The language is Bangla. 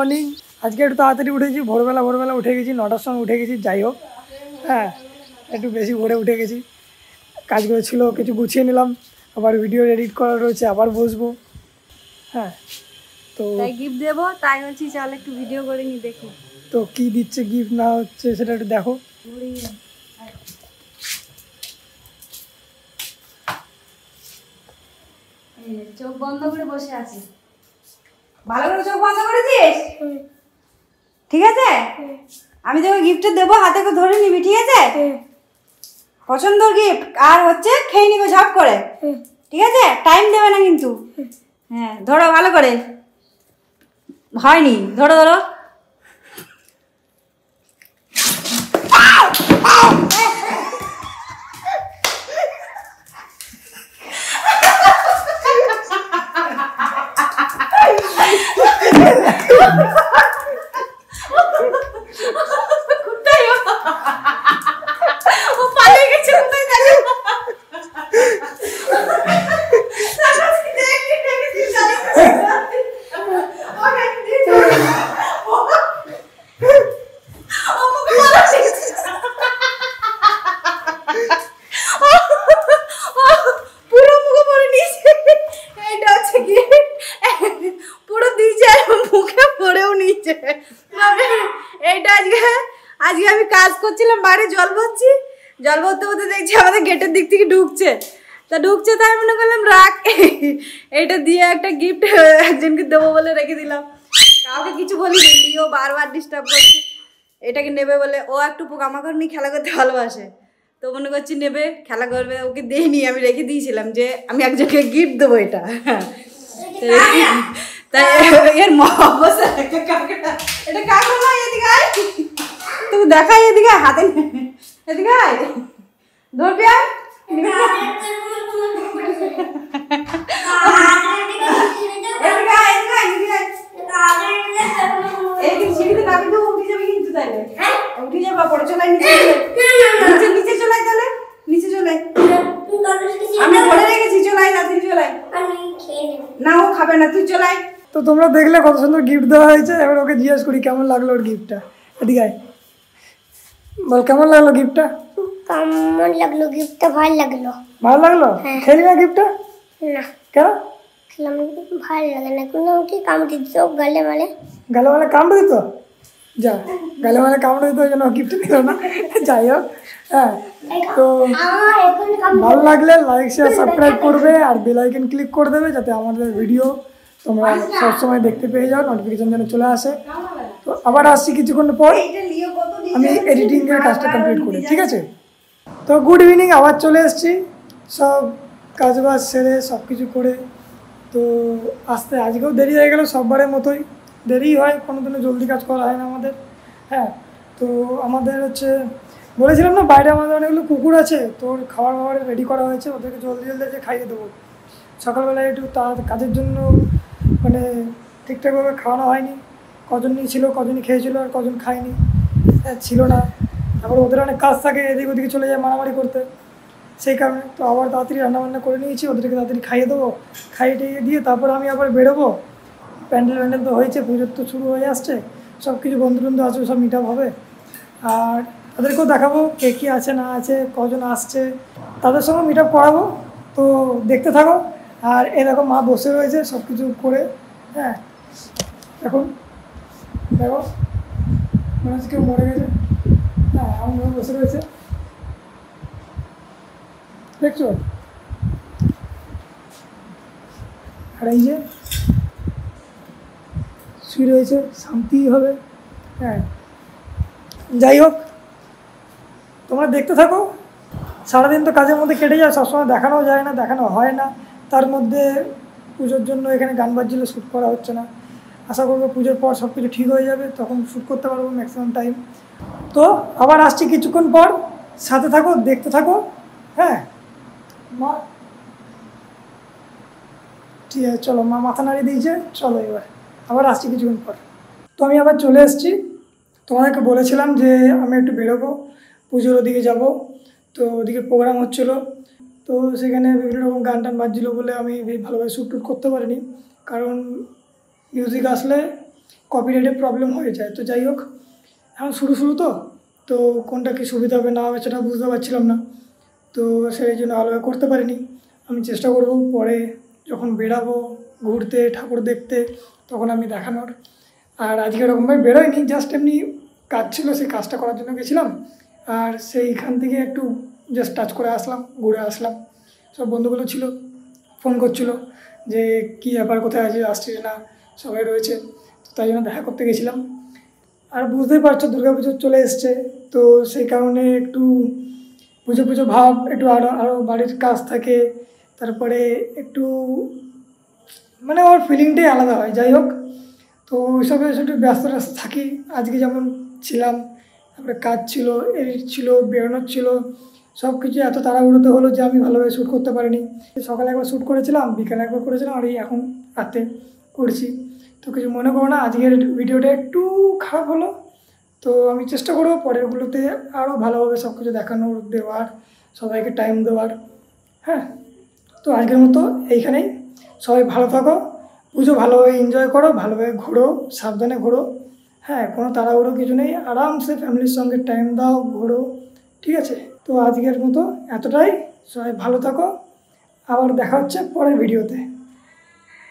মর্নিং। আজকে একটু তাড়াতাড়ি উঠেছি, ভোরবেলা উঠে গেছি, 9টার সময় উঠে গেছি। যাই হোক, হ্যাঁ একটু বেশি ভোরে উঠে গেছি, কাজগুলো ছিল কিছু গুছিয়ে নিলাম, আবার ভিডিও এডিট করা রয়েছে, আবার বসবো। হ্যাঁ তো তাই গিফট দেবো, তাই বলছি চল একটু ভিডিও করে নি দেখি। তো কী দিচ্ছে গিফট না হচ্ছে সেটা একটু দেখো। চোখ বন্ধ করে বসে আছি। ভালো করে চোখ বন্ধ করেছিস? ঠিক আছে, আমি তোকে গিফটটা দেবো, হাতে করে ধরে নিবি, ঠিক আছে? পছন্দর গিফট, আর হচ্ছে খেয়ে নিবে ঝাপ করে, ঠিক আছে? টাইম দেবে না কিন্তু। হ্যাঁ ধরো ভালো করে, হয়নি, ধরো ধরো। আজকে আমি কাজ করছিলাম বাইরে, জল ভরতে ভরতে দেখছি আমাদের গেটের দিক থেকে ঢুকছে, তাই মনে করলাম রাখ, এটা দিয়ে একটা গিফট একজনকে দেবো বলে রেখে দিলাম। কাউকে কিছু বলিনি, লিও বারবার ডিস্টার্ব করছে, এটাকে নেবে বলে। ও একটু পোকামাকড় নিয়ে খেলা করতে ভালোবাসে, তো মনে করছি নেবে, খেলা করবে, ওকে দেইনি, আমি রেখে দিয়েছিলাম যে আমি একজনকে গিফট দেবো এটা। তাই এর মা অবস্থা এটা কাকু না, এদিকে আয়, তুই দেখাই, এদিকে হাতে, এদিকে আয়, ধরবি আর সিঁড়িতে কাপি তো উঠে যাবে কিন্তু, তাইলে উঠে যাবা, পরে চলাই নিচে চলাই, তাহলে নিচে চলাই, আমি বলে রেখেছি চলাই, রাত্রি চলাই, না ও খাবে না, তুই চলাই। তো তোমরা দেখলে কত সুন্দর গিফট দেওয়া হয়েছে। এবার ওকে জিজ্ঞেস করি কেমন লাগলো ওর গিফটটা। এদিকে আয়, বল কেমন লাগলো গিফটটা? কেমন লাগলো গিফটটা? ভালো লাগলো। ভালো লাগলো? খেলি না গিফটটা? না। কেন? খেলাম, ভালো লাগে না, কোনো কি কামড়ে দিত গালে মালে কামড়ে দিত, যা গালে মালে কামড়ে দিত, ওই জন্য গিফট নিল না। যাই হোক, হ্যাঁ তো ভালো লাগলে লাইক শেয়ার সাবস্ক্রাইব করবে, আর বেল আইকন ক্লিক করে দেবে, যাতে আমাদের ভিডিও তোমরা সবসময় দেখতে পেয়ে যাও, নোটিফিকেশন যেন চলে আসে। তো আবার আসছি কিছুক্ষণ পর, আমি এডিটিংয়ের কাজটা কমপ্লিট করি, ঠিক আছে? তো গুড ইভিনিং, আবার চলে এসেছি, সব কাজবাজ সেরে সব কিছু করে। তো আজকেও দেরি হয়ে গেল, সববারের মতোই দেরি হয়, কোনো দিনও জলদি কাজ করা হয় না আমাদের। হ্যাঁ তো আমাদের হচ্ছে বলেছিলাম না, বাইরে আমাদের অনেকগুলো কুকুর আছে, তো খাবার রেডি করা হয়েছে, ওদেরকে জলদি যে খাইয়ে দেবো। সকালবেলায় একটু কাজের জন্য মানে ঠিকঠাকভাবে খাওয়ানো হয়নি, কজন নিয়েছিল, কজনই খেয়েছিল আর কজন খায়নি, ছিল না। আবার ওদের অনেক কাজ থাকে, এদিক ওদিকে চলে যায় মারামারি করতে, সেই কারণে তো আবার তাড়াতাড়ি রান্নাবান্না করে নিয়েছি, ওদেরকে তাড়াতাড়ি খাইয়ে দেবো, খাইয়ে টিয়ে দিয়ে তারপর আমি আবার বেরোবো। প্যান্ডেল তো হয়েছে, পুজোর তো শুরু হয়ে আসছে, সব কিছু বন্ধু আসবে, সব মিট আপ হবে, আর তাদেরকেও দেখাবো কে কী আছে না আছে, কজন আসছে, তাদের সঙ্গে মিট আপ করাবো। তো দেখতে থাকো। আর এরকম মা বসে রয়েছে সব কিছু করে। হ্যাঁ এখন দেখো, মনে হচ্ছে কেউ মরে গেছে। হ্যাঁ আমার মনে বসে রয়েছে, দেখছো? আর এই যে শুয়ে রয়েছে, শান্তি হবে। হ্যাঁ যাই হোক, তোমরা দেখতে থাকো। সারাদিন তো কাজের মধ্যে কেটে যায়, সবসময় দেখানো যায় না, দেখানো হয় না, তার মধ্যে পুজোর জন্য এখানে গান বাজছিল, শ্যুট করা হচ্ছে না। আশা করবো পুজোর পর সব কিছু ঠিক হয়ে যাবে, তখন শ্যুট করতে পারবো ম্যাক্সিমাম টাইম। তো আবার আসছি কিছুক্ষণ পর, সাথে থাকো, দেখতে থাকো। হ্যাঁ মা, ঠিক আছে চলো, মা মাথা নাড়িয়ে দিয়েছে, চলো এবার আবার আসছি কিছুক্ষণ পর। তো আমি আবার চলে এসেছি, তোমাদেরকে বলেছিলাম যে আমি একটু বেরোবো, পুজোর ওদিকে যাব। তো ওদিকে প্রোগ্রাম হচ্ছিলো, তো সেখানে বিভিন্ন রকম গান টান বাজছিলো বলে আমি ভালোভাবে শ্যুট টুট করতে পারিনি, কারণ মিউজিক আসলে কপিরাইটের প্রবলেম হয়ে যায়। তো যাই হোক, এখন শুরু তো কোনটা কি সুবিধা হবে না হবে সেটা বুঝতে পারছিলাম না, তো সেই জন্য ভালোভাবে করতে পারিনি। আমি চেষ্টা করব পরে যখন বেরাবো ঘুরতে ঠাকুর দেখতে তখন আমি দেখানোর। আর আজকে এরকমভাবে বেরোয়নি, জাস্ট এমনি কাজ ছিল, সেই কাজটা করার জন্য গেছিলাম, আর সেইখান থেকে একটু জাস্ট টাচ করে আসলাম, ঘুরে আসলাম। সব বন্ধুগুলো ছিল, ফোন করছিল যে কী ব্যাপার, কোথায় আছে, আসছিস না, সবাই রয়েছে, তো তাই জন্য দেখা করতে গেছিলাম। আর বুঝতেই পারছো দুর্গাপুজো চলে এসছে, তো সেই কারণে একটু পুজো ভাব, একটু আরও বাড়ির কাজ থাকে, তারপরে একটু মানে ওর ফিলিংটাই আলাদা হয়। যাই হোক, তো ওইসবে একটু ব্যস্ত থাকি। আজকে যেমন ছিলাম, তারপরে কাজ ছিল, এডিট ছিল, বেরোনোর ছিল, সব কিছু এত তাড়াহুড়োতে হলো যে আমি ভালোভাবে শ্যুট করতে পারিনি। সকালে একবার শ্যুট করেছিলাম, বিকেলে একবার করেছিলাম, আর এই এখন রাতে করছি। তো কিছু মনে করো না, আজকের ভিডিওটা একটু খারাপ হলো, তো আমি চেষ্টা করবো পরেরগুলোতে আরও ভালোভাবে সব কিছু দেখানোর, দেওয়ার, সবাইকে টাইম দেওয়ার। হ্যাঁ, তো আজকের মতো এইখানেই। সবাই ভালো থাকো, পুজো ভালোভাবে এনজয় করো, ভালোভাবে ঘোরো, সাবধানে ঘোরো। হ্যাঁ, কোনো তাড়াহুড়ো কিছু নেই, আরামসে ফ্যামিলির সঙ্গে টাইম দাও, ঘোরো, ঠিক আছে? তো আজকের মতো এতটাই। সবাই ভালো থাকো, আবার দেখা হচ্ছে পরের ভিডিওতে।